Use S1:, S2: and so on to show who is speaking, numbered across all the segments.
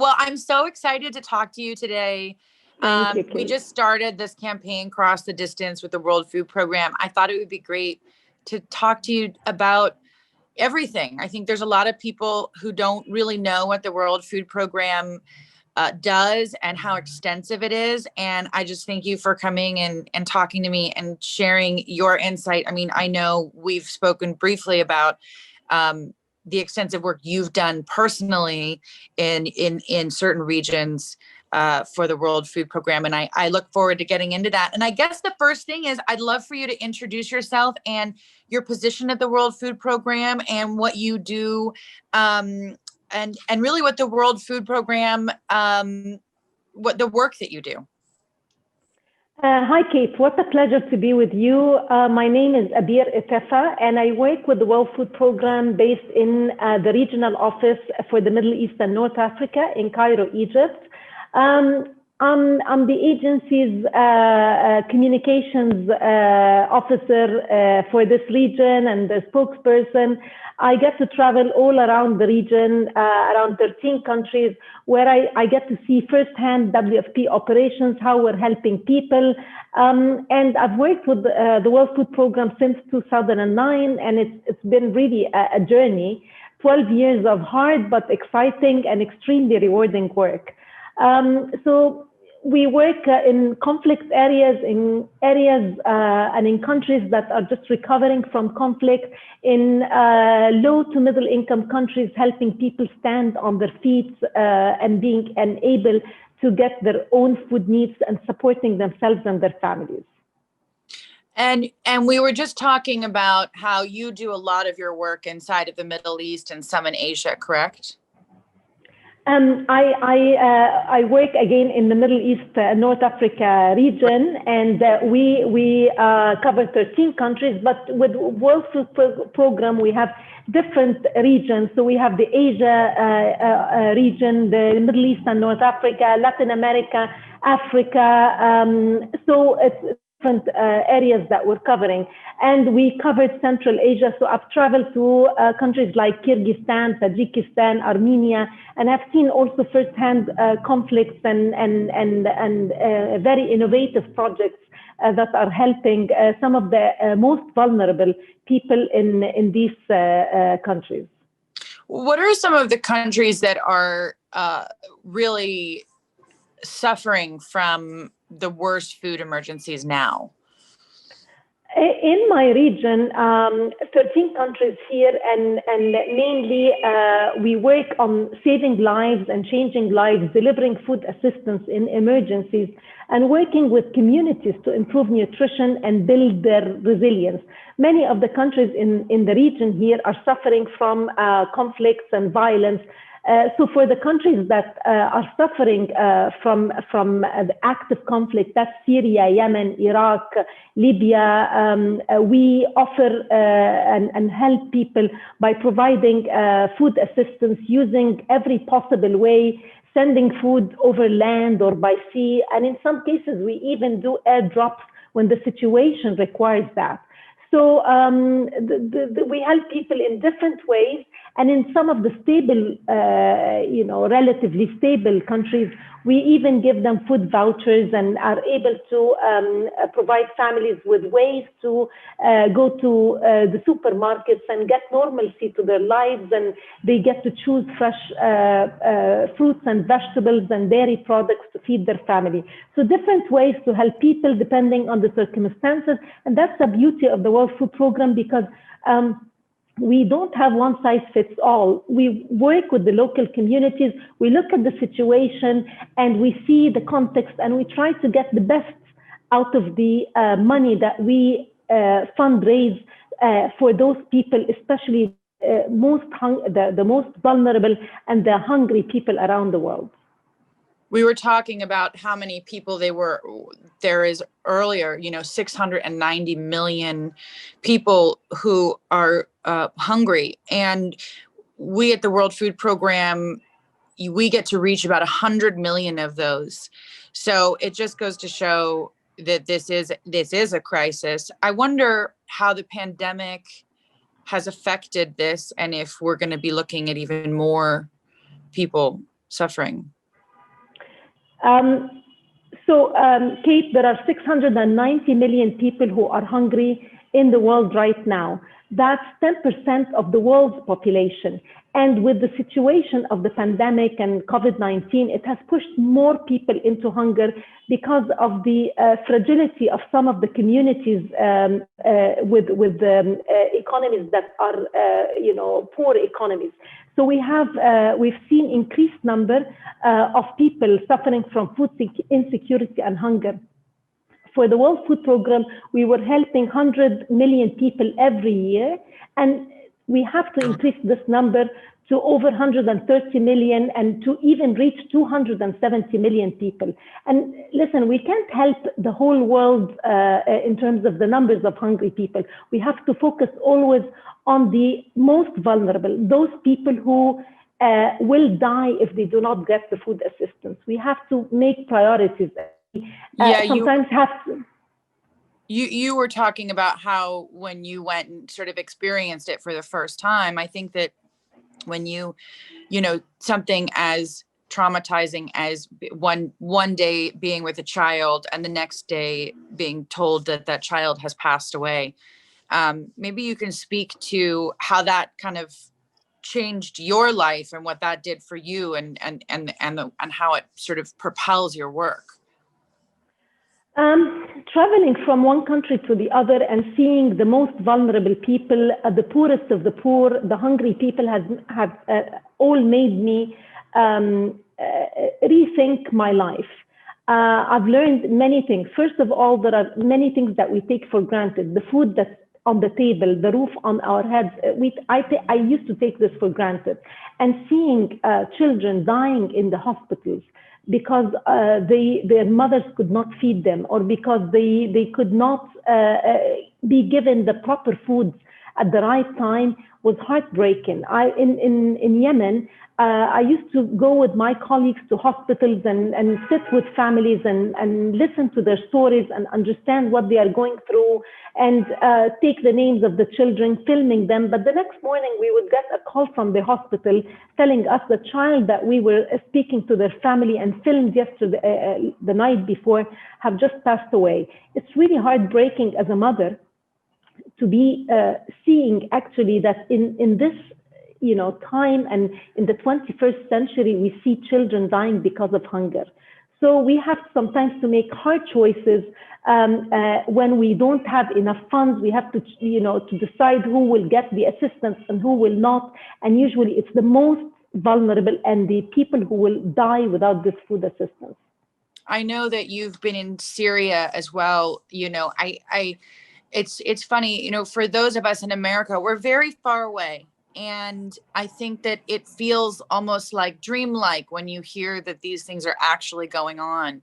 S1: Well, I'm so excited to talk to you today.
S2: Thank you,
S1: We
S2: Kate.
S1: just started this campaign, Cross the Distance, with the World Food Program. I thought it would be great to talk to you about everything. I think there's a lot of people who don't really know what the World Food Program does and how extensive it is. And I just thank you for coming and talking to me and sharing your insight. I mean, I know we've spoken briefly about the extensive work you've done personally in certain regions for the World Food Program. And I look forward to getting into that. And I guess the first thing is I'd love for you to introduce yourself and your position at the World Food Program and what you do, and really what the World Food Program, what the work that you do.
S2: Hi, Kate. What a pleasure to be with you. My name is Abeer Etefa, and I work with the World Food Program based in the regional office for the Middle East and North Africa in Cairo, Egypt. I'm the agency's communications officer for this region and the spokesperson. I get to travel all around the region, around 13 countries, where I get to see firsthand WFP operations, how we're helping people. And I've worked with the World Food Program since 2009, and it's been really a journey, 12 years of hard but exciting and extremely rewarding work. So we work in conflict areas, and in countries that are just recovering from conflict, in low to middle income countries, helping people stand on their feet and able to get their own food needs and supporting themselves and their families.
S1: And we were just talking about how you do a lot of your work inside of the Middle East and some in Asia, correct?
S2: I work again in the Middle East, North Africa region, and we cover 13 countries. But with World Food Program, we have different regions. So we have the Asia region, the Middle East and North Africa, Latin America, Africa. So it's different areas that we're covering. And we covered Central Asia. So I've traveled to countries like Kyrgyzstan, Tajikistan, Armenia, and I've seen also firsthand conflicts and very innovative projects that are helping some of the most vulnerable people in these countries.
S1: What are some of the countries that are really suffering from the worst food emergencies now?
S2: In my region, 13 countries here, and mainly we work on saving lives and changing lives, delivering food assistance in emergencies, and working with communities to improve nutrition and build their resilience. Many of the countries in the region here are suffering from conflicts and violence. So for the countries that are suffering from the active conflict, that's Syria, Yemen, Iraq, Libya, we offer and help people by providing food assistance using every possible way, sending food over land or by sea. And in some cases, we even do airdrops when the situation requires that. So we help people in different ways. And in some of the stable, relatively stable countries, we even give them food vouchers and are able to provide families with ways to go to the supermarkets and get normalcy to their lives, and they get to choose fresh fruits and vegetables and dairy products to feed their family. So different ways to help people depending on the circumstances. And that's the beauty of the World Food Program, because we don't have one size fits all. We work with the local communities, we look at the situation and we see the context, and we try to get the best out of the money that we fundraise for those people, especially the most vulnerable and the hungry people around the world.
S1: We were talking about how many people there is earlier, 690 million people who are hungry. And we at the World Food Program, we get to reach about 100 million of those. So it just goes to show that this is a crisis. I wonder how the pandemic has affected this, and if we're going to be looking at even more people suffering?
S2: Kate, there are 690 million people who are hungry in the world right now. That's 10% of the world's population. And with the situation of the pandemic and COVID-19, it has pushed more people into hunger because of the fragility of some of the communities with economies that are, poor economies. So we've seen increased number of people suffering from food insecurity and hunger. For the World Food Program, we were helping 100 million people every year, and we have to increase this number to over 130 million and to even reach 270 million people. And listen, we can't help the whole world in terms of the numbers of hungry people. We have to focus always on the most vulnerable, those people who will die if they do not get the food assistance. We have to make priorities. Sometimes have to.
S1: You were talking about how when you went and sort of experienced it for the first time, I think that when something as traumatizing as one day being with a child and the next day being told that that child has passed away, maybe you can speak to how that kind of changed your life and what that did for you and how it sort of propels your work.
S2: Traveling from one country to the other and seeing the most vulnerable people, the poorest of the poor, the hungry people have all made me rethink my life. I've learned many things. First of all, there are many things that we take for granted. The food that's on the table, the roof on our heads. I used to take this for granted. And seeing children dying in the hospitals because their mothers could not feed them, or because they could not be given the proper foods at the right time, was heartbreaking. In Yemen, I used to go with my colleagues to hospitals and sit with families and listen to their stories and understand what they are going through, and take the names of the children, filming them. But the next morning we would get a call from the hospital telling us the child that we were speaking to their family and filmed yesterday, the night before, have just passed away. It's really heartbreaking as a mother to be seeing actually that in this time and in the 21st century, we see children dying because of hunger. So we have sometimes to make hard choices when we don't have enough funds. We have to, to decide who will get the assistance and who will not. And usually it's the most vulnerable and the people who will die without this food assistance.
S1: I know that you've been in Syria as well. It's funny, for those of us in America, we're very far away. And I think that it feels almost like dreamlike when you hear that these things are actually going on.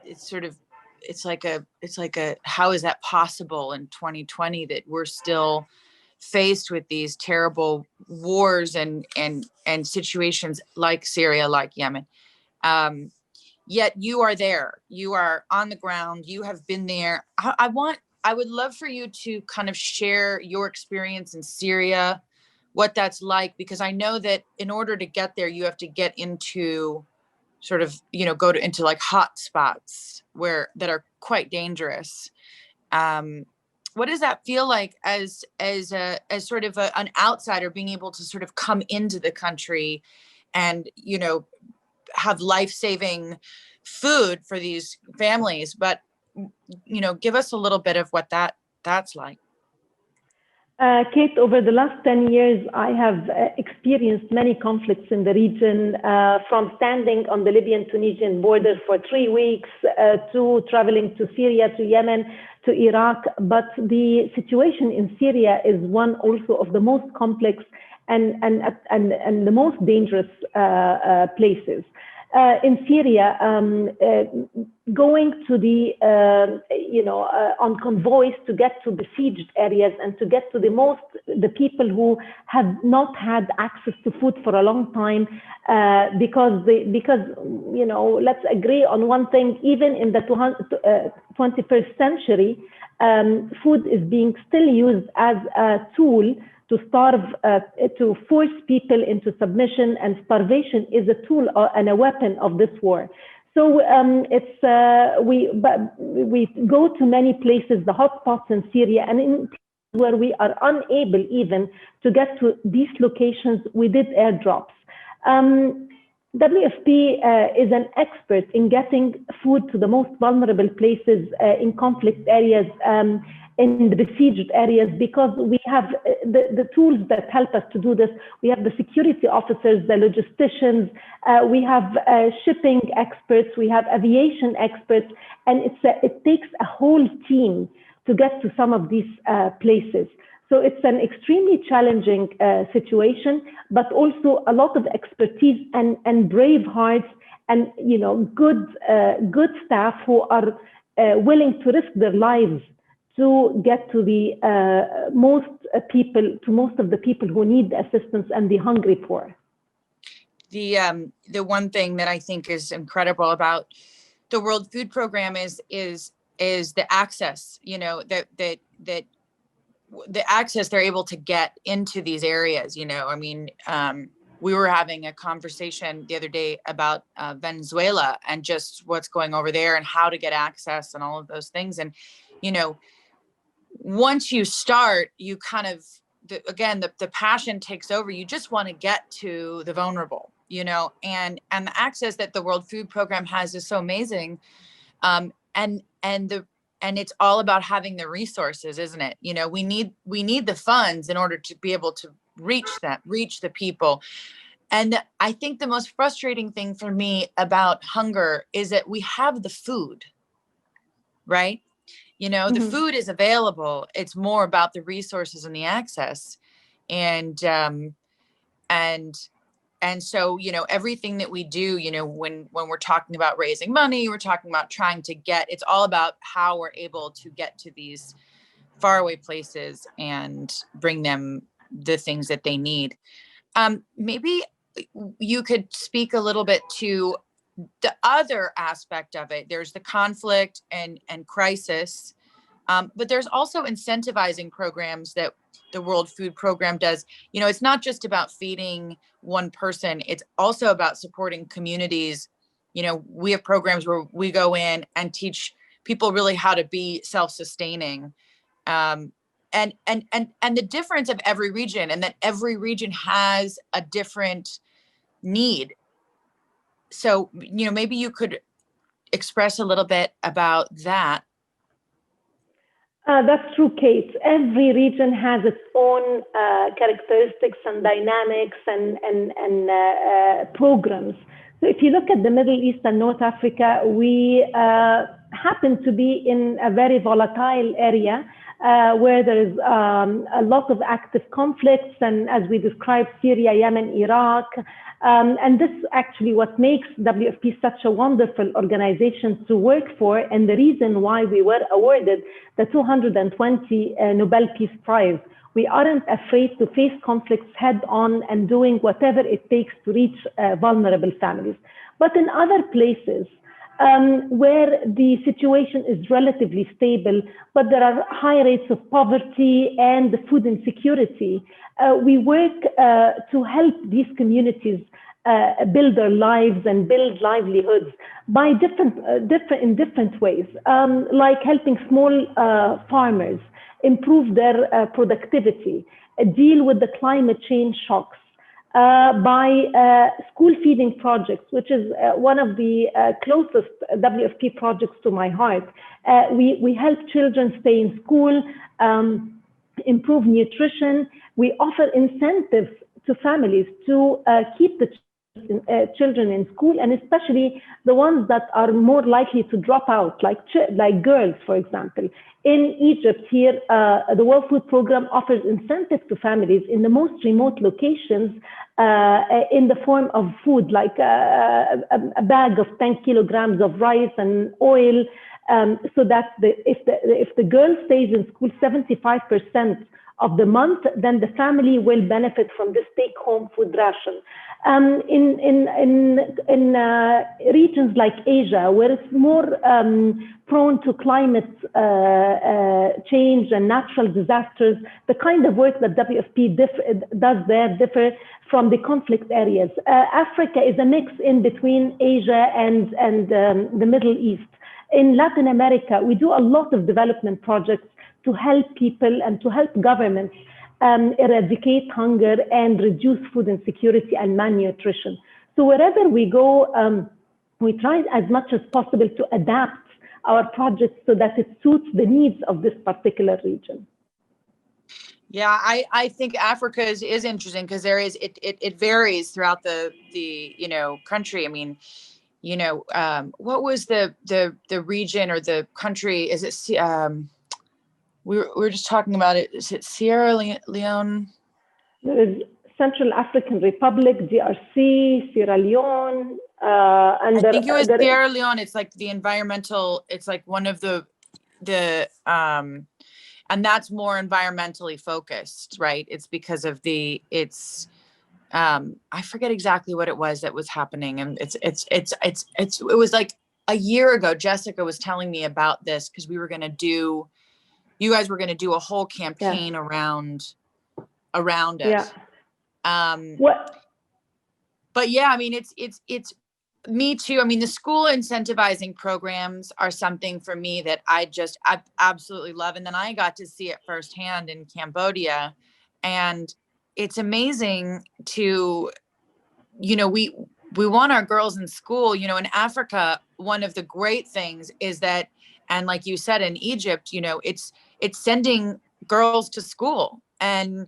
S1: It's like a, how is that possible in 2020 that we're still faced with these terrible wars and situations like Syria, like Yemen. Yet you are there, you are on the ground, you have been there. I would love for you to kind of share your experience in Syria, what that's like, because I know that in order to get there, you have to get into sort of, into like hot spots that are quite dangerous. What does that feel like as sort of an outsider being able to sort of come into the country and, have life-saving food for these families, but give us a little bit of what that's like.
S2: Kate, over the last 10 years, I have experienced many conflicts in the region, from standing on the Libyan-Tunisian border for 3 weeks to traveling to Syria, to Yemen, to Iraq. But the situation in Syria is one also of the most complex and the most dangerous places. In Syria, going to the, on convoys to get to besieged areas and to get to the people who have not had access to food for a long time, because let's agree on one thing, even in the 21st century, food is being still used as a tool to starve, to force people into submission, and starvation is a tool and a weapon of this war. So we go to many places, the hotspots in Syria, and in where we are unable even to get to these locations, we did airdrops. WFP is an expert in getting food to the most vulnerable places in conflict areas, in the besieged areas, because we have the tools that help us to do this. We have the security officers, the logisticians, we have shipping experts, we have aviation experts, and it takes a whole team to get to some of these places. So it's an extremely challenging situation, but also a lot of expertise and brave hearts, and good staff who are willing to risk their lives to get to the most of the people who need assistance and the hungry poor.
S1: The one thing that I think is incredible about the World Food Program is the access. The access they're able to get into these areas. We were having a conversation the other day about Venezuela and just what's going over there and how to get access and all of those things. And, once you start, you kind of, the passion takes over. You just want to get to the vulnerable, and the access that the World Food Program has is so amazing. And it's all about having the resources, isn't it? We need the funds in order to be able to reach the people. And I think the most frustrating thing for me about hunger is that we have the food, right? The food is available. It's more about the resources and the access. And so, everything that we do, when we're talking about raising money, we're talking about trying to it's all about how we're able to get to these faraway places and bring them the things that they need. Maybe you could speak a little bit to the other aspect of it. There's the conflict and crisis, but there's also incentivizing programs that the World Food Program does. It's not just about feeding one person. It's also about supporting communities. We have programs where we go in and teach people really how to be self-sustaining. And the difference of every region, and that every region has a different need. So, maybe you could express a little bit about that.
S2: That's true, Kate. Every region has its own characteristics and dynamics and programs. So if you look at the Middle East and North Africa, we happen to be in a very volatile area where there is a lot of active conflicts, and as we described, Syria, Yemen, Iraq. And this actually what makes WFP such a wonderful organization to work for, and the reason why we were awarded the 220 Nobel Peace Prize. We aren't afraid to face conflicts head on and doing whatever it takes to reach vulnerable families. But in other places, where the situation is relatively stable, but there are high rates of poverty and food insecurity, we work to help these communities build their lives and build livelihoods by in different ways, like helping small farmers improve their productivity, deal with the climate change shocks, by school feeding projects, which is one of the closest WFP projects to my heart. We help children stay in school, improve nutrition. We offer incentives to families to keep the children in school, and especially the ones that are more likely to drop out, like girls, for example. In Egypt here, the World Food Program offers incentives to families in the most remote locations in the form of food, like a bag of 10 kilograms of rice and oil, so that if the girl stays in school 75% of the month, then the family will benefit from this take-home food ration. In regions like Asia, where it's more prone to climate change and natural disasters, the kind of work that WFP does there differ from the conflict areas. Africa is a mix in between Asia and the Middle East. In Latin America, we do a lot of development projects to help people and to help governments eradicate hunger and reduce food insecurity and malnutrition. So wherever we go, we try as much as possible to adapt our projects so that it suits the needs of this particular region.
S1: Yeah, I think Africa is interesting because it varies throughout the country. I mean, what was the region or the country? Is it we were just talking about it. Is it Sierra Leone?
S2: There is Central African Republic, DRC, Sierra Leone, and
S1: I think it was Sierra Leone. It's like the environmental. It's like one of the and that's more environmentally focused, right? It's because of I forget exactly what it was that was happening, and it was like a year ago. Jessica was telling me about this because you guys were going to do a whole campaign around it. But yeah, I mean, it's me too. I mean, the school incentivizing programs are something for me that I absolutely love. And then I got to see it firsthand in Cambodia, and it's amazing to, we want our girls in school. In Africa, one of the great things is that, and like you said, in Egypt, it's sending girls to school, and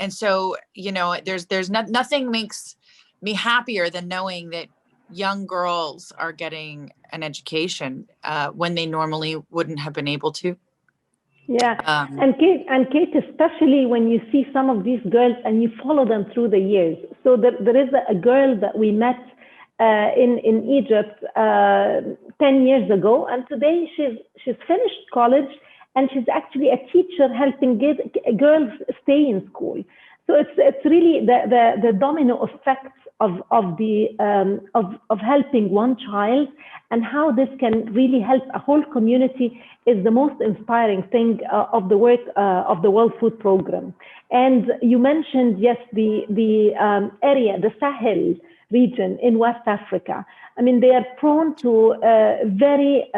S1: so, there's nothing makes me happier than knowing that young girls are getting an education when they normally wouldn't have been able to.
S2: Yeah, and Kate, especially when you see some of these girls and you follow them through the years. So there is a girl that we met in Egypt 10 years ago, and today she's finished college, and she's actually a teacher helping girls stay in school. So it's really the domino effects of helping one child, and how this can really help a whole community is the most inspiring thing of the work of the World Food Program. And you mentioned, yes, the area, the Sahel region in West Africa. I mean, they are prone to very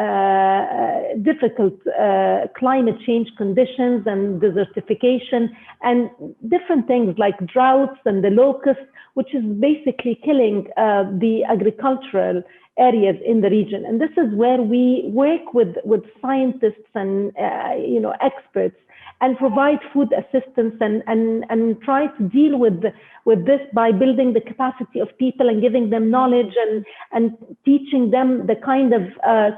S2: difficult climate change conditions and desertification and different things like droughts and the locusts, which is basically killing the agricultural areas in the region. And this is where we work with scientists and experts and provide food assistance and try to deal with this by building the capacity of people and giving them knowledge and teaching them the kind of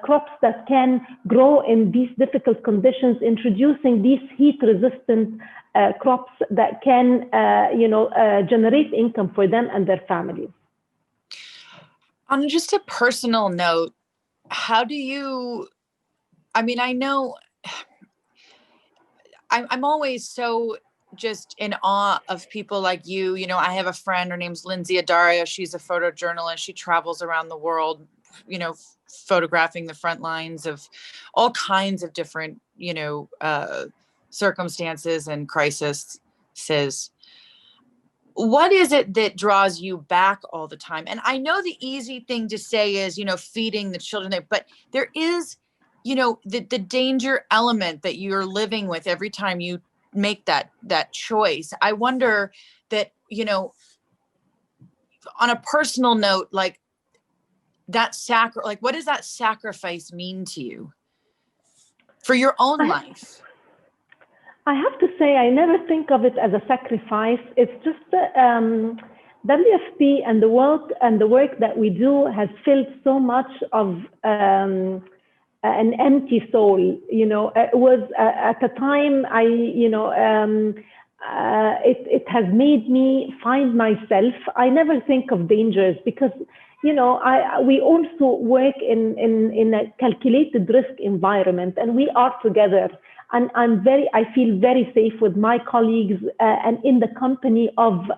S2: crops that can grow in these difficult conditions, introducing these heat-resistant crops that can generate income for them and their families.
S1: On just a personal note, how do you, I mean, I know I'm always so just in awe of people like you. I have a friend, her name's Lindsay Adaria. She's a photojournalist. She travels around the world, photographing the front lines of all kinds of different, circumstances and crises. What is it that draws you back all the time? And I know the easy thing to say is, feeding the children there, but there is, the danger element that you're living with every time you make that choice. I wonder that, on a personal note, like that what does that sacrifice mean to you for your own life?
S2: I have to say, I never think of it as a sacrifice. It's just WFP and the work that we do has filled so much of an empty soul. It was at a time it has made me find myself. I never think of dangers because we also work in a calculated risk environment, and we are together. and I feel very safe with my colleagues and in the company of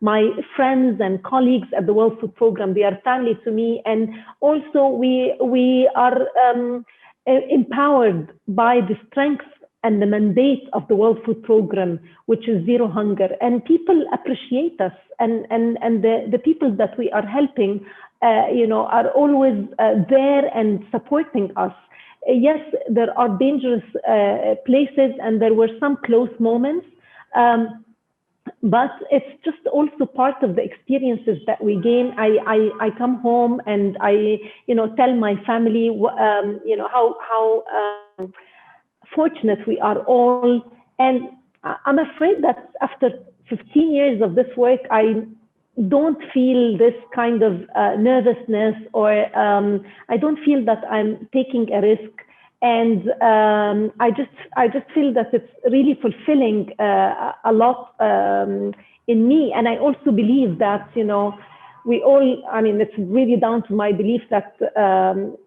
S2: my friends and colleagues at the World Food Program. They are family to me, and also we are empowered by the strength and the mandate of the World Food Program, which is zero hunger, and people appreciate us, and the people that we are helping, are always there and supporting us. Yes, there are dangerous places, and there were some close moments. But it's just also part of the experiences that we gain. I come home and I, tell my family, how fortunate we are all. And I'm afraid that after 15 years of this work, I don't feel this kind of nervousness, or I don't feel that I'm taking a risk. And I just feel that it's really fulfilling a lot in me. And I also believe that, we all, it's really down to my belief that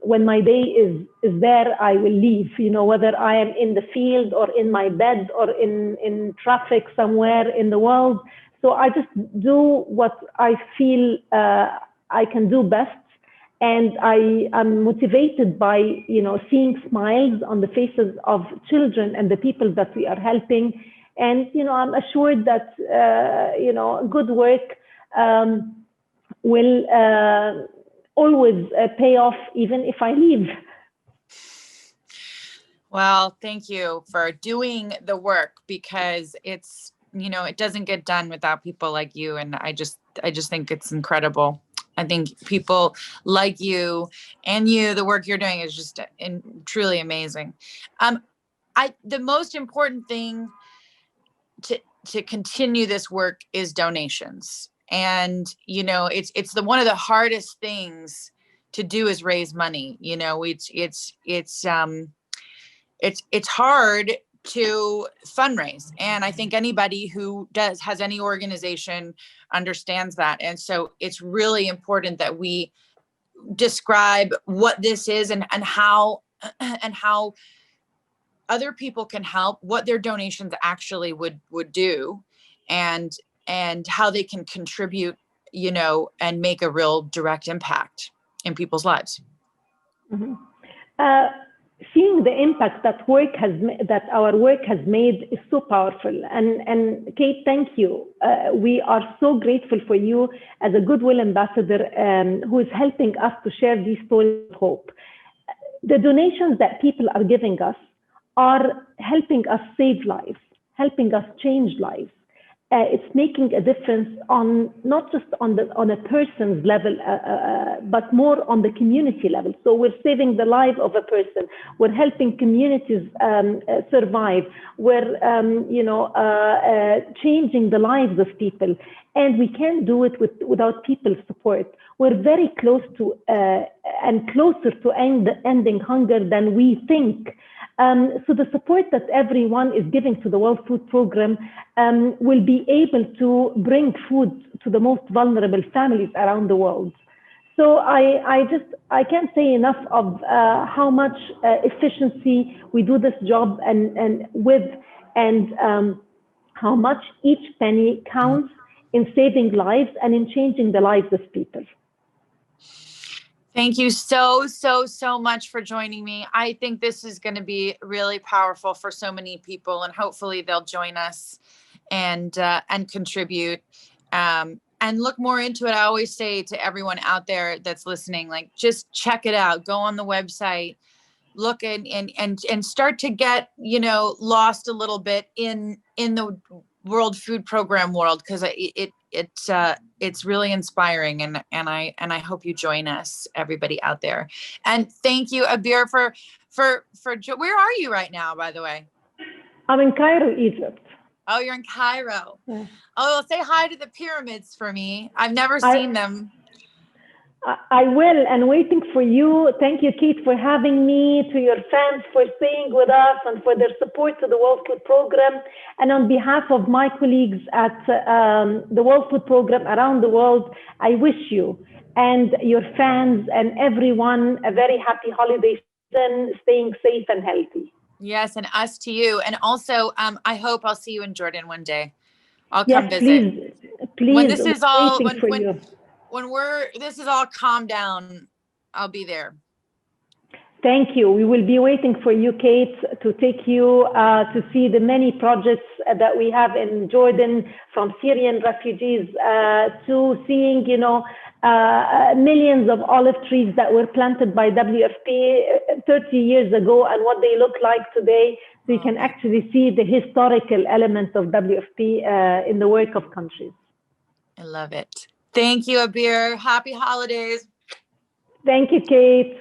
S2: when my day is there, I will leave, whether I am in the field or in my bed or in traffic somewhere in the world. So I just do what I feel I can do best. And I am motivated by, seeing smiles on the faces of children and the people that we are helping. And, I'm assured that, good work will always pay off, even if I leave.
S1: Well, thank you for doing the work, because it's, it doesn't get done without people like you. And I just think it's incredible. I think people like you and the work you're doing is just truly amazing. The most important thing to continue this work is donations. And, it's one of the hardest things to do is raise money. It's hard to fundraise. And I think anybody who has any organization understands that. And so it's really important that we describe what this is and how other people can help, what their donations actually would do, and how they can contribute, and make a real direct impact in people's lives.
S2: Mm-hmm. Seeing the impact that our work has made is so powerful. And Kate, thank you. We are so grateful for you as a Goodwill ambassador who is helping us to share these stories of hope. The donations that people are giving us are helping us save lives, helping us change lives. It's making a difference on not just on a person's level, but more on the community level. So we're saving the life of a person. We're helping communities survive. We're changing the lives of people, and we can't do it without people's support. We're very close to and closer to ending hunger than we think. So the support that everyone is giving to the World Food Program will be able to bring food to the most vulnerable families around the world. So I can't say enough of how much efficiency we do this job and how much each penny counts in saving lives and in changing the lives of people.
S1: Thank you so much for joining me. I think this is going to be really powerful for so many people, and hopefully they'll join us and contribute and look more into it. I always say to everyone out there that's listening, like, just check it out. Go on the website, look and start to get, lost a little bit in the World Food Program world, because it's really inspiring, and I hope you join us, everybody out there. And thank you, Abeer, for where are you right now, by the way?
S2: I'm in Cairo, Egypt.
S1: Oh, you're in Cairo.
S2: Yeah.
S1: Oh, say hi to the pyramids for me. I've never seen them.
S2: I will, and waiting for you. Thank you, Kate, for having me, to your fans for staying with us and for their support to the World Food Program. And on behalf of my colleagues at the World Food Program around the world, I wish you and your fans and everyone a very happy holiday season, staying safe and healthy.
S1: Yes, and us to you. And also, I hope I'll see you in Jordan one day. I'll come
S2: Yes,
S1: visit. When
S2: please,
S1: this
S2: we're
S1: is all
S2: waiting for you.
S1: when this is all calmed down, I'll be there.
S2: Thank you. We will be waiting for you, Kate, to take you to see the many projects that we have in Jordan, from Syrian refugees to seeing, millions of olive trees that were planted by WFP 30 years ago and what they look like today. So you can actually see the historical element of WFP in the work of countries.
S1: I love it. Thank you, Abeer. Happy holidays.
S2: Thank you, Kate.